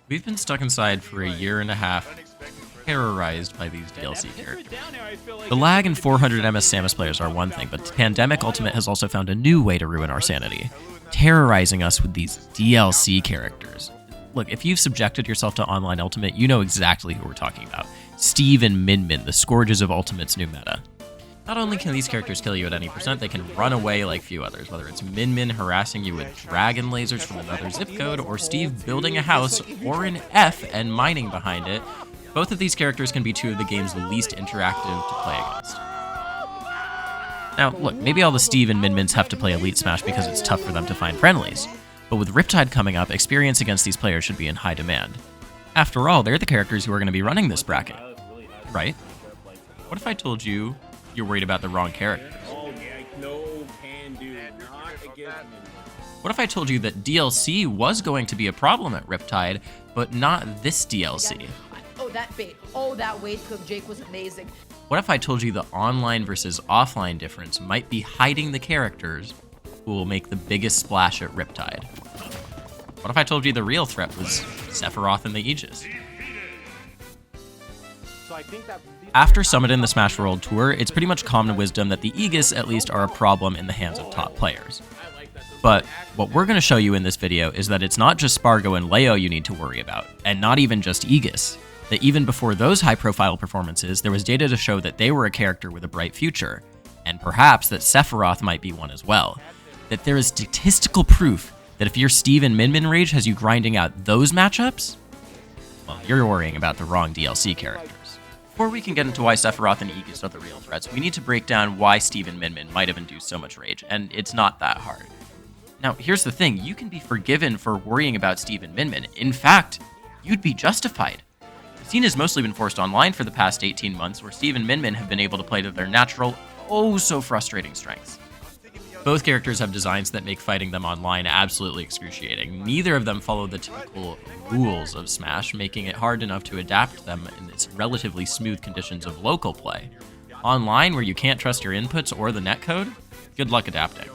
We've been stuck inside for a year and a half, terrorized by these DLC characters. The lag and 400 MS Samus players are one thing, but Pandemic Ultimate has also found a new way to ruin our sanity, terrorizing us with these DLC characters. Look, if you've subjected yourself to Online Ultimate, you know exactly who we're talking about. Steve and Min Min, the scourges of Ultimate's new meta. Not only can these characters kill you at any percent, they can run away like few others, whether it's Min Min harassing you with dragon lasers from another zip code, or Steve building a house, or an F and mining behind it. Both of these characters can be two of the game's least interactive to play against. Now, look, maybe all the Steve and Min Mins have to play Elite Smash because it's tough for them to find friendlies, but with Riptide coming up, experience against these players should be in high demand. After all, they're the characters who are going to be running this bracket, right? What if I told you you're worried about the wrong characters? What if I told you that DLC was going to be a problem at Riptide, but not this DLC? Oh, that bait. Oh, that wait cook Jake was amazing. What if I told you the online versus offline difference might be hiding the characters who will make the biggest splash at Riptide? What if I told you the real threat was Sephiroth and the Aegis? After summiting the Smash World Tour, it's pretty much common wisdom that the Aegis at least are a problem in the hands of top players. But what we're going to show you in this video is that it's not just Spargo and Leo you need to worry about, and not even just Aegis. That even before those high-profile performances, there was data to show that they were a character with a bright future, and perhaps that Sephiroth might be one as well. That there is statistical proof that if your Steve and Min Min Rage has you grinding out those matchups, well, you're worrying about the wrong DLC characters. Before we can get into why Sephiroth and Aegis are the real threats, we need to break down why Steve and Min Min might have induced so much rage, and it's not that hard. Now, here's the thing, you can be forgiven for worrying about Steve and Min Min. In fact, you'd be justified. The scene has mostly been forced online for the past 18 months, where Steve and Min Min have been able to play to their natural, oh so frustrating strengths. Both characters have designs that make fighting them online absolutely excruciating. Neither of them follow the typical rules of Smash, making it hard enough to adapt them in its relatively smooth conditions of local play. Online, where you can't trust your inputs or the netcode, good luck adapting.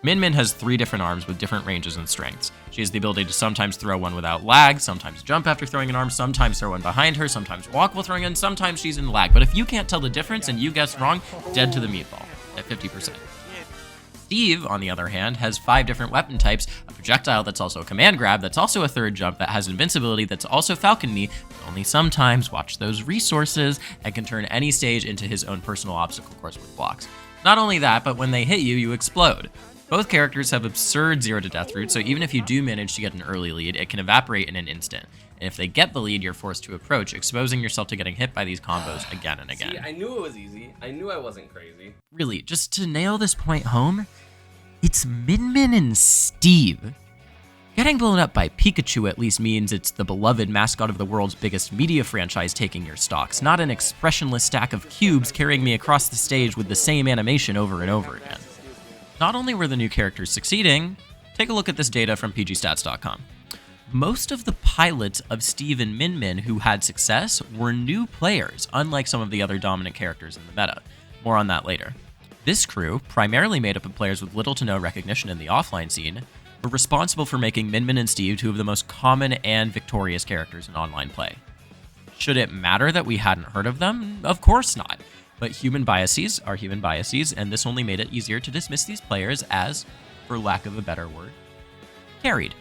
Min Min has 3 different arms with different ranges and strengths. She has the ability to sometimes throw one without lag, sometimes jump after throwing an arm, sometimes throw one behind her, sometimes walk while throwing in, sometimes she's in lag. But if you can't tell the difference and you guess wrong, dead to the meatball at 50%. Steve, on the other hand, has 5 different weapon types, a projectile that's also a command grab, that's also a third jump, that has invincibility, that's also Falcon Knee, but only sometimes, watch those resources, and can turn any stage into his own personal obstacle course with blocks. Not only that, but when they hit you, you explode. Both characters have absurd 0 to death routes, so even if you do manage to get an early lead, it can evaporate in an instant. And if they get the lead, you're forced to approach, exposing yourself to getting hit by these combos again and again. See, I knew it was easy. I knew I wasn't crazy. Really, just to nail this point home, it's Min Min and Steve. Getting blown up by Pikachu at least means it's the beloved mascot of the world's biggest media franchise taking your stocks, not an expressionless stack of cubes carrying me across the stage with the same animation over and over again. Not only were the new characters succeeding, take a look at this data from PGstats.com. Most of the pilots of Steve and Min Min who had success were new players, unlike some of the other dominant characters in the meta. More on that later. This crew, primarily made up of players with little to no recognition in the offline scene, were responsible for making Min Min and Steve 2 of the most common and victorious characters in online play. Should it matter that we hadn't heard of them? Of course not. But human biases are human biases, and this only made it easier to dismiss these players as, for lack of a better word, carried.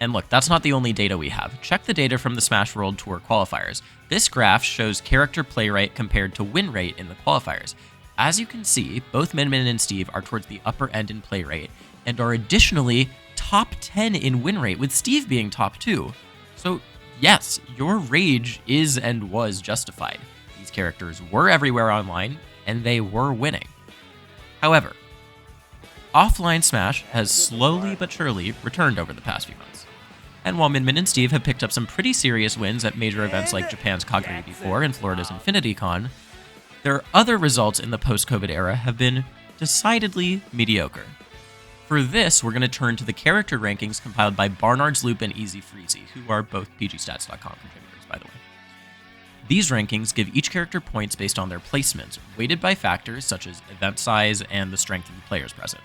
And look, that's not the only data we have. Check the data from the Smash World Tour qualifiers. This graph shows character play rate compared to win rate in the qualifiers. As you can see, both Min Min and Steve are towards the upper end in play rate, and are additionally top 10 in win rate, with Steve being top 2. So yes, your rage is and was justified. These characters were everywhere online, and they were winning. However, offline Smash has slowly but surely returned over the past few months. And while Min Min and Steve have picked up some pretty serious wins at major events like Japan's Kagari B4 and Florida's InfinityCon, their other results in the post-COVID era have been decidedly mediocre. For this, we're going to turn to the character rankings compiled by Barnard's Loop and Easy Freezy, who are both PGstats.com contributors, by the way. These rankings give each character points based on their placements, weighted by factors such as event size and the strength of the players present.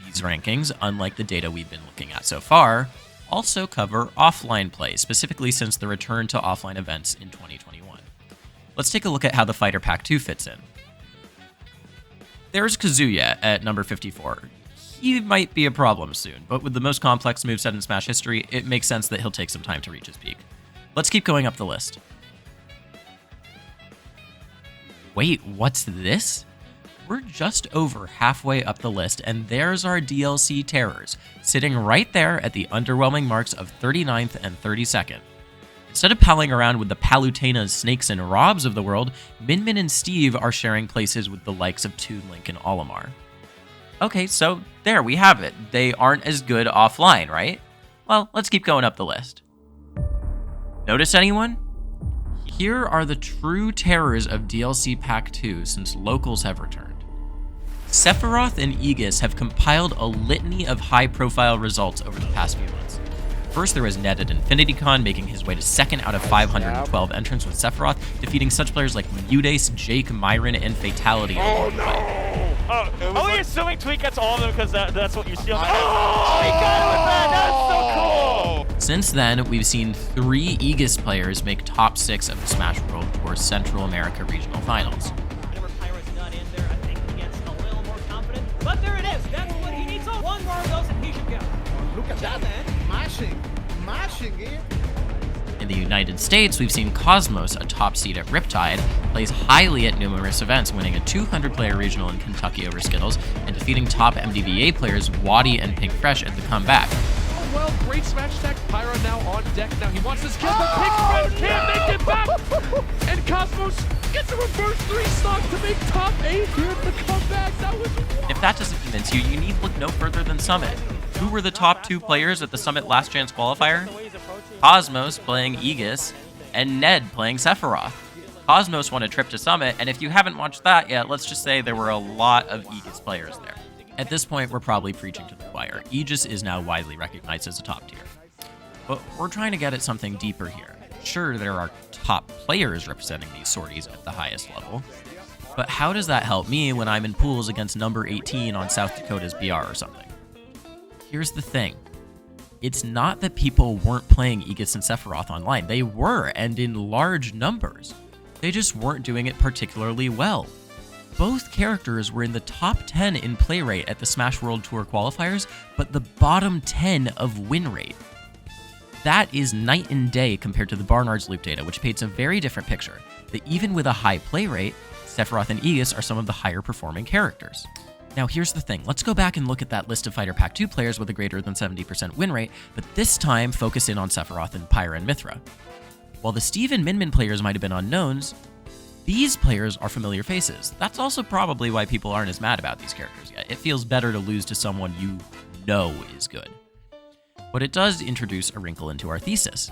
These rankings, unlike the data we've been looking at so far, also cover offline play, specifically since the return to offline events in 2021. Let's take a look at how the Fighter Pack 2 fits in. There's Kazuya at number 54. He might be a problem soon, but with the most complex moveset in Smash history, it makes sense that he'll take some time to reach his peak. Let's keep going up the list. Wait, what's this? We're just over halfway up the list, and there's our DLC terrors, sitting right there at the underwhelming marks of 39th and 32nd. Instead of palling around with the Palutenas, Snakes, and Robs of the world, Min Min and Steve are sharing places with the likes of Toon Link and Olimar. Okay, so there we have it. They aren't as good offline, right? Well, let's keep going up the list. Notice anyone? Here are the true terrors of DLC Pack 2 since locals have returned. Sephiroth and Aegis have compiled a litany of high-profile results over the past few months. First, there was Ned at InfinityCon, making his way to second out of 512 entrants with Sephiroth, defeating such players like Mudace, Jake, Myron, and Fatality along the way. Only assuming Tweet gets all of them because that's what you see on the... Oh, he got it with that! That's so cool! Since then, we've seen 3 Aegis players make top 6 of the Smash World Tour Central America Regional Finals. But there it is. That's what he needs. One more of those and he should go. Look at that. Mashing it. In the United States, we've seen Cosmos, a top seed at Riptide, plays highly at numerous events, winning a 200-player regional in Kentucky over Skittles, and defeating top MDBA players WaDi and Pink Fresh at the comeback. Oh, well, great smash tech. Pyra now on deck. Now he wants this kill, but Pink Fresh can't make it back. And Cosmos gets a reverse 3-stock to make top 8 here at the comeback. That was wild. If that doesn't convince you, you need to look no further than Summit. Who were the top 2 players at the Summit Last Chance qualifier? Cosmos playing Aegis, and Ned playing Sephiroth. Cosmos won a trip to Summit, and if you haven't watched that yet, let's just say there were a lot of Aegis players there. At this point, we're probably preaching to the choir. Aegis is now widely recognized as a top tier. But we're trying to get at something deeper here. Sure, there are top players representing these sorties at the highest level, but how does that help me when I'm in pools against number 18 on South Dakota's BR or something? Here's the thing. It's not that people weren't playing Aegis and Sephiroth online. They were, and in large numbers. They just weren't doing it particularly well. Both characters were in the top 10 in play rate at the Smash World Tour qualifiers, but the bottom 10 of win rate. That is night and day compared to the Barnard's Loop data, which paints a very different picture, that even with a high play rate, Sephiroth and Aegis are some of the higher performing characters. Now here's the thing, let's go back and look at that list of Fighter Pack 2 players with a greater than 70% win rate, but this time focus in on Sephiroth and Pyra and Mythra. While the Steve and Min Min players might have been unknowns, these players are familiar faces. That's also probably why people aren't as mad about these characters yet. It feels better to lose to someone you know is good. But it does introduce a wrinkle into our thesis.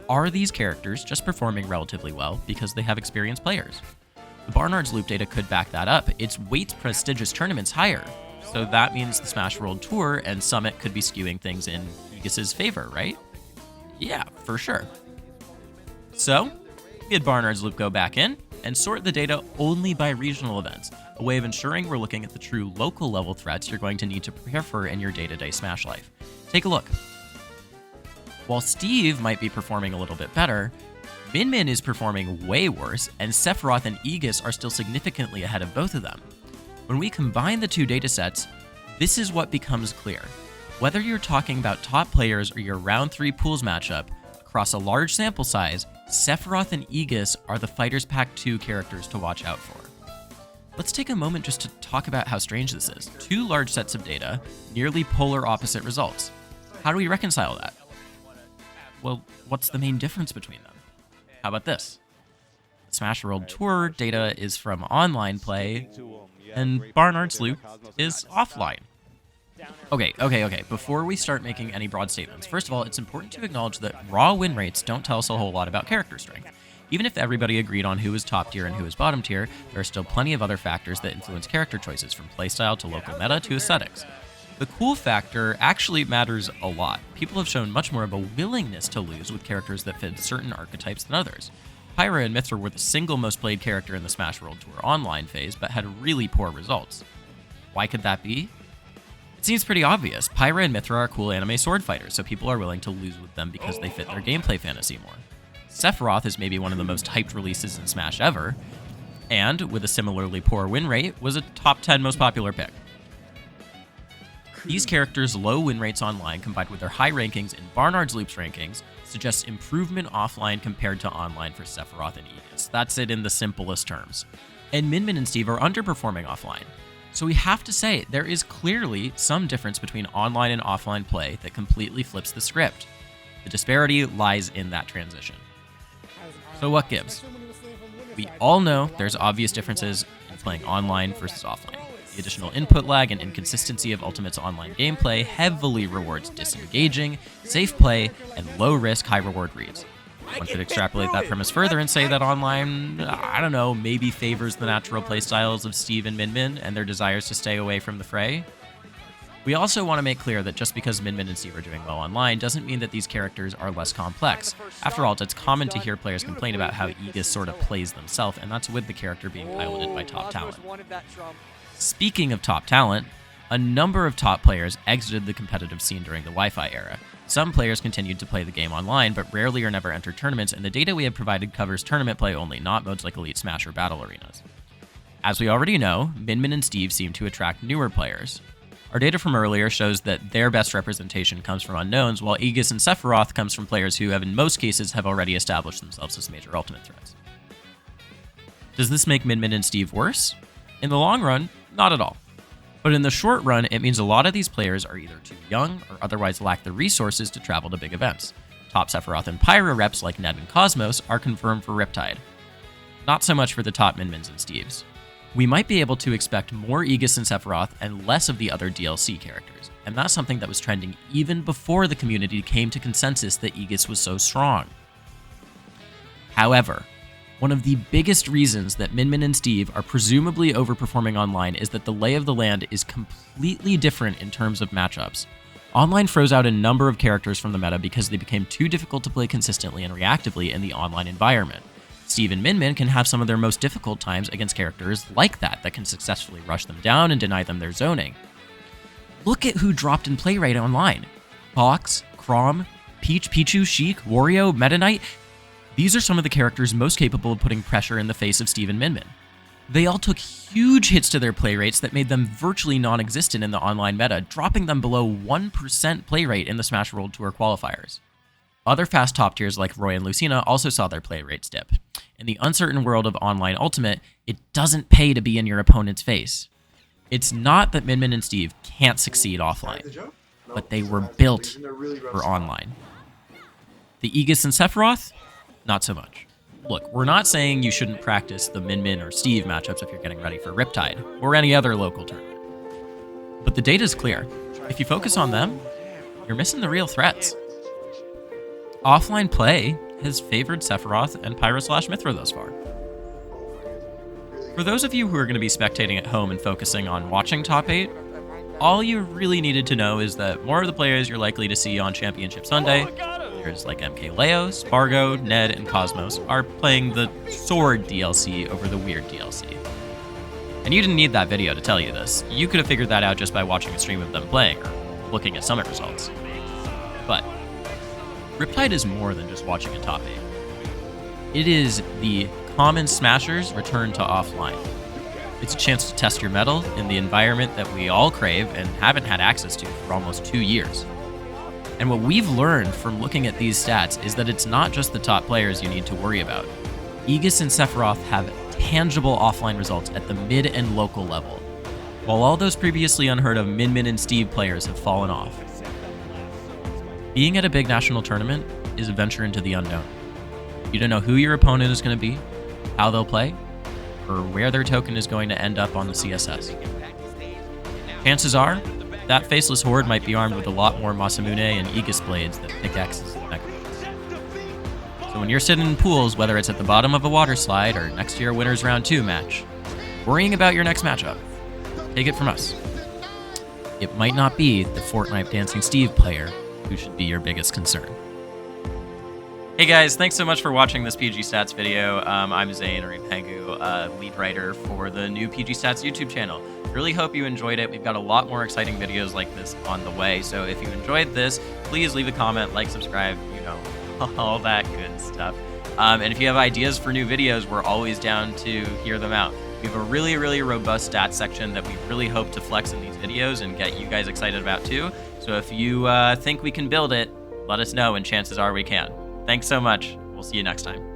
Are these characters just performing relatively well because they have experienced players? The Barnard's Loop data could back that up. It's weights prestigious tournaments higher, so that means the Smash World Tour and Summit could be skewing things in Aegis's favor, right? Yeah, for sure. So, we had Barnard's Loop go back in and sort the data only by regional events, a way of ensuring we're looking at the true local level threats you're going to need to prepare for in your day-to-day Smash life. Take a look. While Steve might be performing a little bit better, Min Min is performing way worse, and Sephiroth and Aegis are still significantly ahead of both of them. When we combine the two datasets, this is what becomes clear. Whether you're talking about top players or your round 3 pools matchup, across a large sample size, Sephiroth and Aegis are the Fighters Pack 2 characters to watch out for. Let's take a moment just to talk about how strange this is. 2 large sets of data, nearly polar opposite results. How do we reconcile that? Well, what's the main difference between them? How about this? Smash World Tour data is from online play, and Barnard's Loop is offline. Okay. Before we start making any broad statements, first of all, it's important to acknowledge that raw win rates don't tell us a whole lot about character strength. Even if everybody agreed on who is top tier and who is bottom tier, there are still plenty of other factors that influence character choices, from playstyle to local meta to aesthetics. The cool factor actually matters a lot. People have shown much more of a willingness to lose with characters that fit certain archetypes than others. Pyra and Mythra were the single most played character in the Smash World Tour online phase, but had really poor results. Why could that be? It seems pretty obvious. Pyra and Mithra are cool anime sword fighters, so people are willing to lose with them because they fit their gameplay fantasy more. Sephiroth is maybe one of the most hyped releases in Smash ever, and, with a similarly poor win rate, was a top 10 most popular pick. These characters' low win rates online combined with their high rankings in Barnard's Loops rankings suggests improvement offline compared to online for Sephiroth and Aegis. That's it in the simplest terms. And Min and Steve are underperforming offline. So we have to say, there is clearly some difference between online and offline play that completely flips the script. The disparity lies in that transition. So what gives? We all know there's obvious differences in playing online versus offline. The additional input lag and inconsistency of Ultimate's online gameplay heavily rewards disengaging, safe play, and low-risk, high-reward reads. One could extrapolate that premise further and say that online, I don't know, maybe favors the natural playstyles of Steve and Min and their desires to stay away from the fray. We also want to make clear that just because Min and Steve are doing well online doesn't mean that these characters are less complex. After all, it's common to hear players complain about how Aegis sort of plays themselves, and that's with the character being piloted by top talent. Speaking of top talent, a number of top players exited the competitive scene during the Wi-Fi era. Some players continued to play the game online, but rarely or never entered tournaments, and the data we have provided covers tournament play only, not modes like Elite Smash or Battle Arenas. As we already know, Min and Steve seem to attract newer players. Our data from earlier shows that their best representation comes from unknowns, while Aegis and Sephiroth comes from players who in most cases have already established themselves as major ultimate threats. Does this make Min and Steve worse? In the long run, not at all. But in the short run, it means a lot of these players are either too young or otherwise lack the resources to travel to big events. Top Sephiroth and Pyra reps like Ned and Cosmos are confirmed for Riptide. Not so much for the top Min-Mins and Steves. We might be able to expect more Aegis and Sephiroth and less of the other DLC characters, and that's something that was trending even before the community came to consensus that Aegis was so strong. However, one of the biggest reasons that Min and Steve are presumably overperforming online is that the lay of the land is completely different in terms of matchups. Online froze out a number of characters from the meta because they became too difficult to play consistently and reactively in the online environment. Steve and Min can have some of their most difficult times against characters like that can successfully rush them down and deny them their zoning. Look at who dropped in play rate online. Fox, Chrom, Peach, Pichu, Sheik, Wario, Meta Knight. These are some of the characters most capable of putting pressure in the face of Steve and Min. They all took huge hits to their play rates that made them virtually non-existent in the online meta, dropping them below 1% play rate in the Smash World Tour qualifiers. Other fast top tiers like Roy and Lucina also saw their play rates dip. In the uncertain world of online Ultimate, it doesn't pay to be in your opponent's face. It's not that Min and Steve can't succeed offline, but they were built for online. The Aegis and Sephiroth? Not so much. Look, we're not saying you shouldn't practice the Min or Steve matchups if you're getting ready for Riptide, or any other local tournament. But the data's clear. If you focus on them, you're missing the real threats. Offline play has favored Sephiroth and Pyra/Mithra thus far. For those of you who are going to be spectating at home and focusing on watching Top 8, all you really needed to know is that more of the players you're likely to see on Championship Sunday, players like MKLeo, Spargo, Ned, and Cosmos, are playing the Sword DLC over the Weird DLC. And you didn't need that video to tell you this. You could have figured that out just by watching a stream of them playing, or looking at summit results. But Riptide is more than just watching a top 8. It is the common smashers return to offline. It's a chance to test your mettle in the environment that we all crave and haven't had access to for almost 2 years. And what we've learned from looking at these stats is that it's not just the top players you need to worry about. Aegis and Sephiroth have tangible offline results at the mid and local level, while all those previously unheard of Min and Steve players have fallen off. Being at a big national tournament is a venture into the unknown. You don't know who your opponent is going to be, how they'll play, or where their token is going to end up on the CSS. Chances are, that faceless horde might be armed with a lot more Masamune and Aegis blades than pickaxes and necromancies. So when you're sitting in pools, whether it's at the bottom of a water slide or next to your Winners Round 2 match, worrying about your next matchup, take it from us. It might not be the Fortnite Dancing Steve player who should be your biggest concern. Hey guys, thanks so much for watching this PGstats video. I'm Zane, or Pengu, lead writer for the new PGstats YouTube channel. Really hope you enjoyed it. We've got a lot more exciting videos like this on the way, so if you enjoyed this, please leave a comment, like, subscribe, you know, all that good stuff. And if you have ideas for new videos, we're always down to hear them out. We have a really, really robust stats section that we really hope to flex in these videos and get you guys excited about too. So if you think we can build it, let us know, and chances are we can. Thanks so much. We'll see you next time.